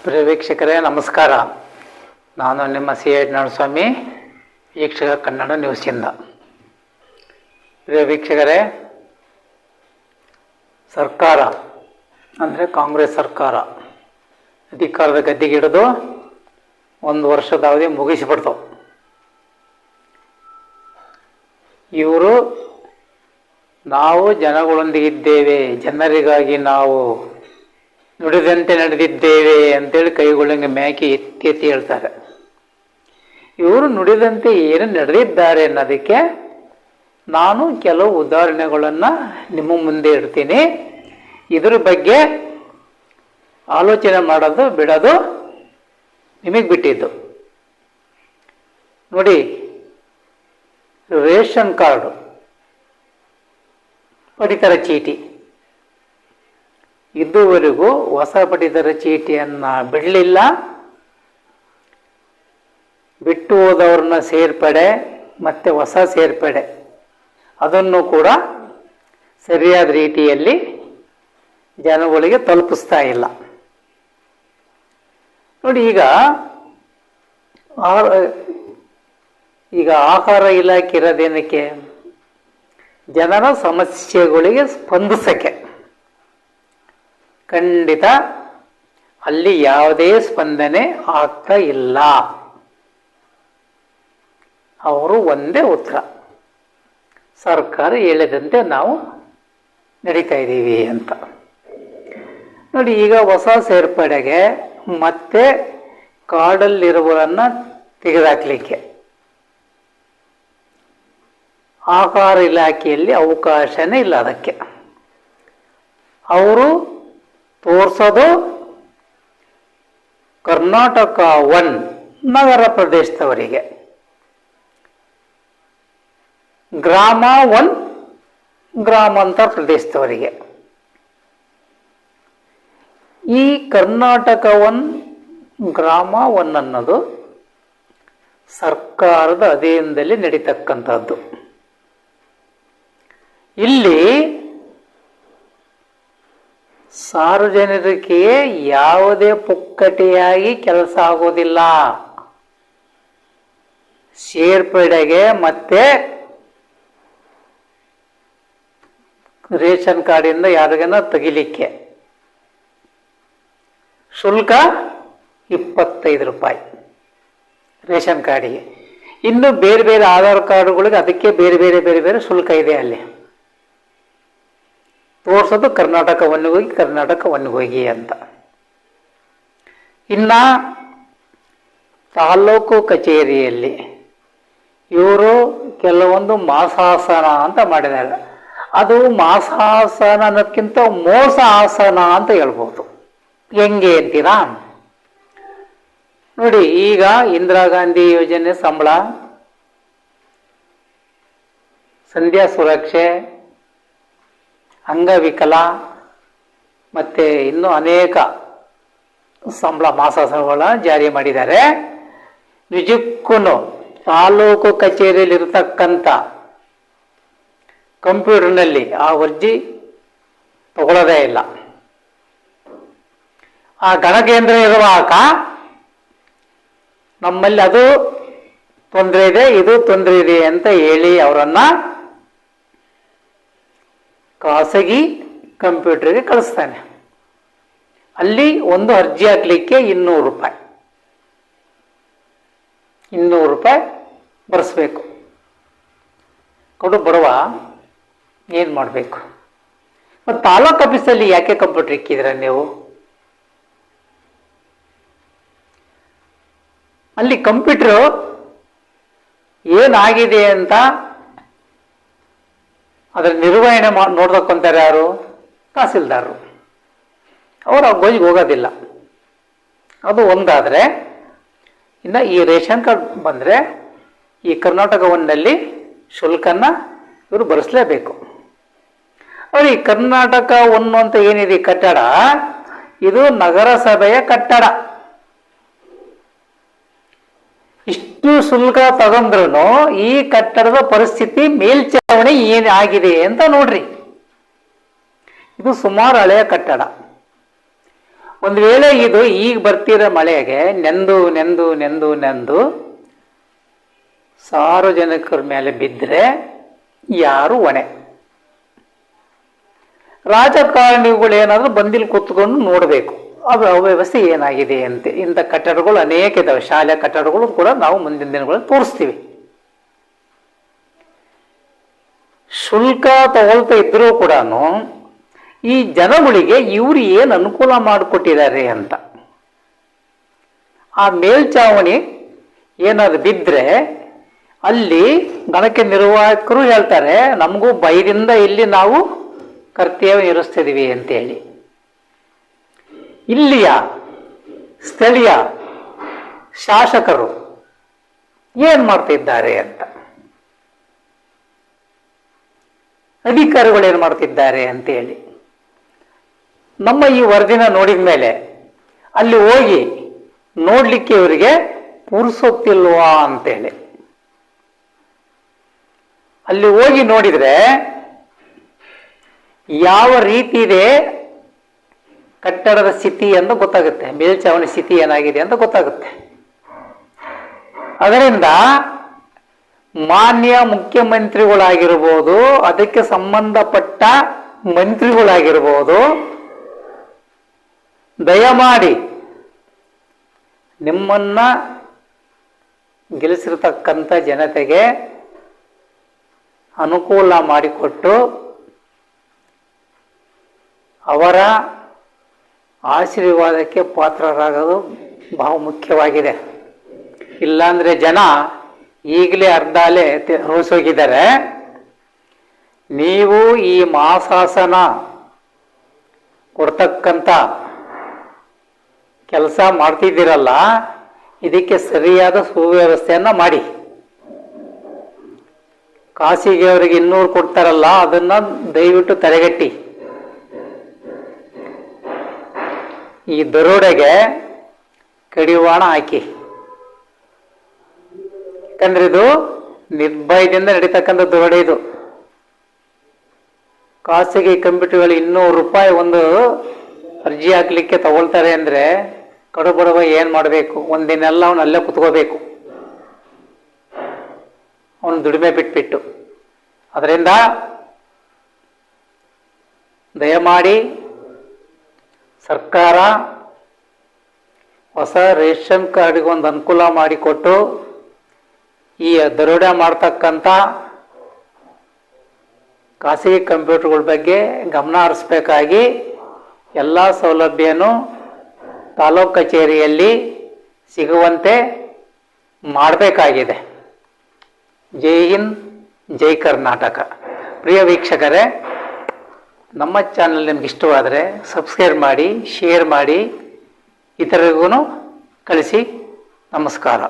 ಪ್ರಿಯ ವೀಕ್ಷಕರೇ ನಮಸ್ಕಾರ. ನಾನು ನಿಮ್ಮ ಸಿ ಯಜ್ಞಸ್ವಾಮಿ, ವೀಕ್ಷಕ ಕನ್ನಡ ನ್ಯೂಸಿಂದ. ಪ್ರಿಯ ವೀಕ್ಷಕರೇ, ಸರ್ಕಾರ ಅಂದರೆ ಕಾಂಗ್ರೆಸ್ ಸರ್ಕಾರ ಅಧಿಕಾರದ ಗದ್ದಿಗಿಡಿದು 1 ವರ್ಷದ ಅವಧಿ ಮುಗಿಸಿಬಿಡ್ತು. ಇವರು ನಾವು ಜನಗಳೊಂದಿಗಿದ್ದೇವೆ, ಜನರಿಗಾಗಿ ನಾವು ನುಡಿದಂತೆ ನಡೆದಿದ್ದೇವೆ ಅಂತೇಳಿ ಕೈಗೊಳ್ಳಂಗೆ ಮ್ಯಾಕಿ ಎತ್ತಿ ಎತ್ತಿ ಹೇಳ್ತಾರೆ. ಇವರು ನುಡಿದಂತೆ ಏನು ನಡೆದಿದ್ದಾರೆ ಅನ್ನೋದಕ್ಕೆ ನಾನು ಕೆಲವು ಉದಾಹರಣೆಗಳನ್ನು ನಿಮ್ಮ ಮುಂದೆ ಇಡ್ತೀನಿ. ಇದ್ರ ಬಗ್ಗೆ ಆಲೋಚನೆ ಮಾಡೋದು ಬಿಡೋದು ನಿಮಗೆ ಬಿಟ್ಟಿದ್ದು. ನೋಡಿ, ರೇಷನ್ ಕಾರ್ಡು, ಪಡಿತರ ಚೀಟಿ, ಇದುವರೆಗೂ ಹೊಸ ಪಡಿತರ ಚೀಟಿಯನ್ನು ಬಿಡಲಿಲ್ಲ. ಬಿಟ್ಟು ಹೋದವ್ರನ್ನ ಸೇರ್ಪಡೆ ಮತ್ತು ಹೊಸ ಸೇರ್ಪಡೆ ಅದನ್ನು ಕೂಡ ಸರಿಯಾದ ರೀತಿಯಲ್ಲಿ ಜನಗಳಿಗೆ ತಲುಪಿಸ್ತಾ ಇಲ್ಲ. ನೋಡಿ, ಈಗ ಆಹಾರ ಇಲಾಖೆ ಇರೋದೇನಕ್ಕೆ? ಜನರ ಸಮಸ್ಯೆಗಳಿಗೆ ಸ್ಪಂದಿಸಕ್ಕೆ. ಖಂಡಿತ ಅಲ್ಲಿ ಯಾವುದೇ ಸ್ಪಂದನೆ ಆಗ್ತಾ ಇಲ್ಲ. ಅವರು ಒಂದೇ ಉತ್ತರ, ಸರ್ಕಾರ ಹೇಳಿದಂತೆ ನಾವು ನಡೀತಾ ಇದ್ದೀವಿ ಅಂತ. ನೋಡಿ, ಈಗ ಹೊಸ ಸೇರ್ಪಡೆಗೆ ಮತ್ತೆ ಕಾರ್ಡಲ್ಲಿರುವವರನ್ನ ತೆಗೆದುಹಾಕ್ಲಿಕ್ಕೆ ಆಹಾರ ಇಲಾಖೆಯಲ್ಲಿ ಅವಕಾಶನೇ ಇಲ್ಲ. ಅದಕ್ಕೆ ಅವರು ತೋರಿಸೋದು ಕರ್ನಾಟಕ 1 ನಗರ ಪ್ರದೇಶದವರಿಗೆ, ಗ್ರಾಮ 1 ಗ್ರಾಮಾಂತರ ಪ್ರದೇಶದವರಿಗೆ. ಈ ಕರ್ನಾಟಕ 1 ಗ್ರಾಮ 1 ಅನ್ನೋದು ಸರ್ಕಾರದ ಅಧೀನದಲ್ಲಿ ನಡೀತಕ್ಕಂಥದ್ದು. ಇಲ್ಲಿ ಸಾರ್ವಜನಿಕರಿಗೆ ಯಾವುದೇ ಪುಕ್ಕಟೆಯಾಗಿ ಕೆಲಸ ಆಗೋದಿಲ್ಲ. ಸೇರ್ಪಡೆಗೆ ಮತ್ತೆ ರೇಷನ್ ಕಾರ್ಡಿಂದ ಯಾರಿಗನ ತೆಗಿಲಿಕ್ಕೆ ಶುಲ್ಕ 25 ರೂಪಾಯಿ ರೇಷನ್ ಕಾರ್ಡಿಗೆ. ಇನ್ನು ಬೇರೆ ಬೇರೆ ಆಧಾರ್ ಕಾರ್ಡುಗಳಿಗೆ ಅದಕ್ಕೆ ಬೇರೆ ಬೇರೆ ಬೇರೆ ಬೇರೆ ಶುಲ್ಕ ಇದೆ. ಅಲ್ಲಿ ತೋರಿಸೋದು ಕರ್ನಾಟಕ 1 ಹೋಗಿ ಕರ್ನಾಟಕ 1 ಹೋಗಿ ಅಂತ. ಇನ್ನ ತಾಲೂಕು ಕಚೇರಿಯಲ್ಲಿ ಇವರು ಕೆಲವೊಂದು ಮಾಸಾಸನ ಅಂತ ಮಾಡಿದ್ದಾರೆ. ಅದು ಮಾಸಾಸನ ಅನ್ನೋದಕ್ಕಿಂತ ಮೋಸ ಆಸನ ಅಂತ ಹೇಳ್ಬೋದು. ಹೆಂಗೆ ಅಂತೀರಾ? ನೋಡಿ, ಈಗ ಇಂದಿರಾ ಗಾಂಧಿ ಯೋಜನೆ ಸಂಬಳ, ಸಂಧ್ಯಾ ಸುರಕ್ಷೆ, ಅಂಗವಿಕಲ ಮತ್ತೆ ಇನ್ನೂ ಅನೇಕ ಸಂಬಳ ಮಾಸಾಸನಗಳ ಜಾರಿ ಮಾಡಿದ್ದಾರೆ. ನಿಜಕ್ಕೂ ತಾಲೂಕು ಕಚೇರಿಯಲ್ಲಿ ಇರತಕ್ಕಂಥ ಕಂಪ್ಯೂಟರ್ನಲ್ಲಿ ಆ ಅರ್ಜಿ ತಗೊಳ್ಳೋದೇ ಇಲ್ಲ. ಆ ಗಣಕೇಂದ್ರ ಇರುವಾಗ ನಮ್ಮಲ್ಲಿ ಅದು ತೊಂದರೆ ಇದೆ, ಇದು ತೊಂದರೆ ಇದೆ ಅಂತ ಹೇಳಿ ಅವರನ್ನ ಖಾಸಗಿ ಕಂಪ್ಯೂಟರ್ಗೆ ಕಳಿಸ್ತಾನೆ. ಅಲ್ಲಿ ಒಂದು ಅರ್ಜಿ ಹಾಕ್ಲಿಕ್ಕೆ 200 ರೂಪಾಯಿ ಬರೆಸ್ಬೇಕು. ಕೊಡು ಬರುವ ಏನು ಮಾಡಬೇಕು? ಮತ್ತು ತಾಲೂಕು ಆಫೀಸಲ್ಲಿ ಯಾಕೆ ಕಂಪ್ಯೂಟರ್ ಇಕ್ಕಿದ್ರ ನೀವು? ಅಲ್ಲಿ ಕಂಪ್ಯೂಟರ್ ಏನಾಗಿದೆ ಅಂತ ಅದರ ನಿರ್ವಹಣೆ ನೋಡ್ಕೊಂತಾರೆ ಯಾರು? ತಹಸೀಲ್ದಾರರು. ಅವರು ಆ ಗೋಜಿಗೆ ಹೋಗೋದಿಲ್ಲ. ಅದು ಒಂದಾದರೆ, ಇನ್ನು ಈ ರೇಷನ್ ಕಾರ್ಡ್ ಬಂದರೆ ಈ ಕರ್ನಾಟಕ 1ನಲ್ಲಿ ಶುಲ್ಕನ ಇವರು ಭರಿಸಲೇಬೇಕು. ಅವರು ಈ ಕರ್ನಾಟಕ 1 ಅಂತ ಏನಿದೆ ಕಟ್ಟಡ, ಇದು ನಗರಸಭೆಯ ಕಟ್ಟಡ. ಇಷ್ಟು ಶುಲ್ಕ ತಗೊಂಡ್ರು ಈ ಕಟ್ಟಡದ ಪರಿಸ್ಥಿತಿ, ಮೇಲ್ಚಾವಣಿ ಏನು ಆಗಿದೆ ಅಂತ ನೋಡ್ರಿ. ಇದು ಸುಮಾರು ಹಳೆಯ ಕಟ್ಟಡ. ಒಂದು ವೇಳೆ ಇದು ಈಗ ಬರ್ತಿರೋ ಮಳೆಗೆ ನೆಂದು ನೆಂದು ನೆಂದು ನೆಂದು ಸಾರ್ವಜನಿಕರ ಮೇಲೆ ಬಿದ್ದರೆ ಯಾರು ಹೊಣೆ? ರಾಜಕಾರಣಿಗಳು ಏನಾದರೂ ಬಂದಿಲ್ಲಿ ಕೂತ್ಕೊಂಡು ನೋಡಬೇಕು ಅವ್ಯವಸ್ಥೆ ಏನಾಗಿದೆ ಅಂತೆ. ಇಂಥ ಕಟ್ಟಡಗಳು ಅನೇಕ ಇದಾವೆ, ಶಾಲೆ ಕಟ್ಟಡಗಳು ಕೂಡ ನಾವು ಮುಂದಿನ ದಿನಗಳಲ್ಲಿ ತೋರಿಸ್ತೀವಿ. ಶುಲ್ಕ ತಗೊಳ್ತಾ ಇದ್ರೂ ಕೂಡ ಈ ಜನಗಳಿಗೆ ಇವರು ಏನು ಅನುಕೂಲ ಮಾಡಿಕೊಟ್ಟಿದ್ದಾರೆ ಅಂತ. ಆ ಮೇಲ್ಚಾವಣಿ ಏನಾದ್ರು ಬಿದ್ದರೆ ಅಲ್ಲಿ ಗಣಕ ನಿರ್ವಾಹಕರು ಹೇಳ್ತಾರೆ, ನಮಗೂ ಭಯದಿಂದ ಇಲ್ಲಿ ನಾವು ಕರ್ತವ್ಯ ನಿರ್ವಹಿಸ್ತಿದೀವಿ ಅಂತೇಳಿ. ಇಲ್ಲಿಯ ಸ್ಥಳೀಯ ಶಾಸಕರು ಏನ್ ಮಾಡ್ತಿದ್ದಾರೆ ಅಂತ, ಅಧಿಕಾರಿಗಳು ಏನು ಮಾಡ್ತಿದ್ದಾರೆ ಅಂತೇಳಿ ನಮ್ಮ ಈ ವರದಿನ ನೋಡಿದ ಮೇಲೆ ಅಲ್ಲಿ ಹೋಗಿ ನೋಡ್ಲಿಕ್ಕೆ ಇವರಿಗೆ ಪುರ್ಸೊತ್ತಿಲ್ವಾ ಅಂತೇಳಿ ಅಲ್ಲಿ ಹೋಗಿ ನೋಡಿದ್ರೆ ಯಾವ ರೀತಿ ಇದೆ ಕಟ್ಟಡದ ಸ್ಥಿತಿ ಅಂತ ಗೊತ್ತಾಗುತ್ತೆ, ಮೇಲ್ಚಾವಣಿ ಸ್ಥಿತಿ ಏನಾಗಿದೆ ಅಂತ ಗೊತ್ತಾಗುತ್ತೆ. ಅದರಿಂದ ಮಾನ್ಯ ಮುಖ್ಯಮಂತ್ರಿಗಳಾಗಿರ್ಬೋದು, ಅದಕ್ಕೆ ಸಂಬಂಧಪಟ್ಟ ಮಂತ್ರಿಗಳಾಗಿರ್ಬೋದು, ದಯಮಾಡಿ ನಿಮ್ಮನ್ನ ಗೆಲ್ಲಿಸಿರ್ತಕ್ಕಂಥ ಜನತೆಗೆ ಅನುಕೂಲ ಮಾಡಿಕೊಟ್ಟು ಅವರ ಆಶೀರ್ವಾದಕ್ಕೆ ಪಾತ್ರರಾಗೋದು ಬಹು ಮುಖ್ಯವಾಗಿದೆ. ಇಲ್ಲಾಂದ್ರೆ ಜನ ಈಗಲೇ ಅರ್ಧಾಲೆ ರೋಸೋಗಿದ್ದಾರೆ. ನೀವು ಈ ಮಹಾಶಾಸನ ಕೊಡ್ತಕ್ಕಂಥ ಕೆಲಸ ಮಾಡ್ತಿದ್ದೀರಲ್ಲ, ಇದಕ್ಕೆ ಸರಿಯಾದ ಸುವ್ಯವಸ್ಥೆಯನ್ನ ಮಾಡಿ. ಖಾಸಗಿ ಅವರಿಗೆ 200 ಕೊಡ್ತಾರಲ್ಲ, ಅದನ್ನ ದಯವಿಟ್ಟು ತಡೆಗಟ್ಟಿ. ಈ ದರೋಡೆಗೆ ಕಡಿವಾಣ ಹಾಕಿ. ಯಾಕಂದ್ರೆ ಇದು ನಿರ್ಭಯದಿಂದ ನಡೀತಕ್ಕಂಥ ದರೋಡೆ. ಇದು ಖಾಸಗಿ ಕಂಪ್ಯೂಟರ್ಗಳು 200 ರೂಪಾಯಿ ಒಂದು ಅರ್ಜಿ ಹಾಕ್ಲಿಕ್ಕೆ ತಗೊಳ್ತಾರೆ ಅಂದ್ರೆ ಕಡುಬಡವ ಏನ್ ಮಾಡಬೇಕು? ಒಂದಿನೆಲ್ಲ ಅವನು ಅಲ್ಲೇ ಕುತ್ಕೋಬೇಕು, ಅವನು ದುಡಿಮೆ ಬಿಟ್ಬಿಟ್ಟು. ಅದರಿಂದ ದಯಮಾಡಿ ಸರ್ಕಾರ ಹೊಸ ರೇಷನ್ ಕಾರ್ಡ್ಗೆ ಒಂದು ಅನುಕೂಲ ಮಾಡಿಕೊಟ್ಟು ಈ ದರೋಡೆ ಮಾಡ್ತಕ್ಕಂಥ ಖಾಸಗಿ ಕಂಪ್ಯೂಟರ್ಗಳ ಬಗ್ಗೆ ಗಮನ ಹರಿಸಬೇಕಾಗಿ ಎಲ್ಲ ಸೌಲಭ್ಯನೂ ತಾಲೂಕು ಕಚೇರಿಯಲ್ಲಿ ಸಿಗುವಂತೆ ಮಾಡಬೇಕಾಗಿದೆ. ಜೈ ಹಿಂದ್, ಜೈ ಕರ್ನಾಟಕ. ಪ್ರಿಯ ವೀಕ್ಷಕರೇ, ನಮ್ಮ ಚಾನಲ್ ನಿಮ್ಗೆ ಇಷ್ಟವಾದರೆ ಸಬ್ಸ್ಕ್ರೈಬ್ ಮಾಡಿ, ಶೇರ್ ಮಾಡಿ, ಇತರರಿಗೂ ಕಳಿಸಿ. ನಮಸ್ಕಾರ.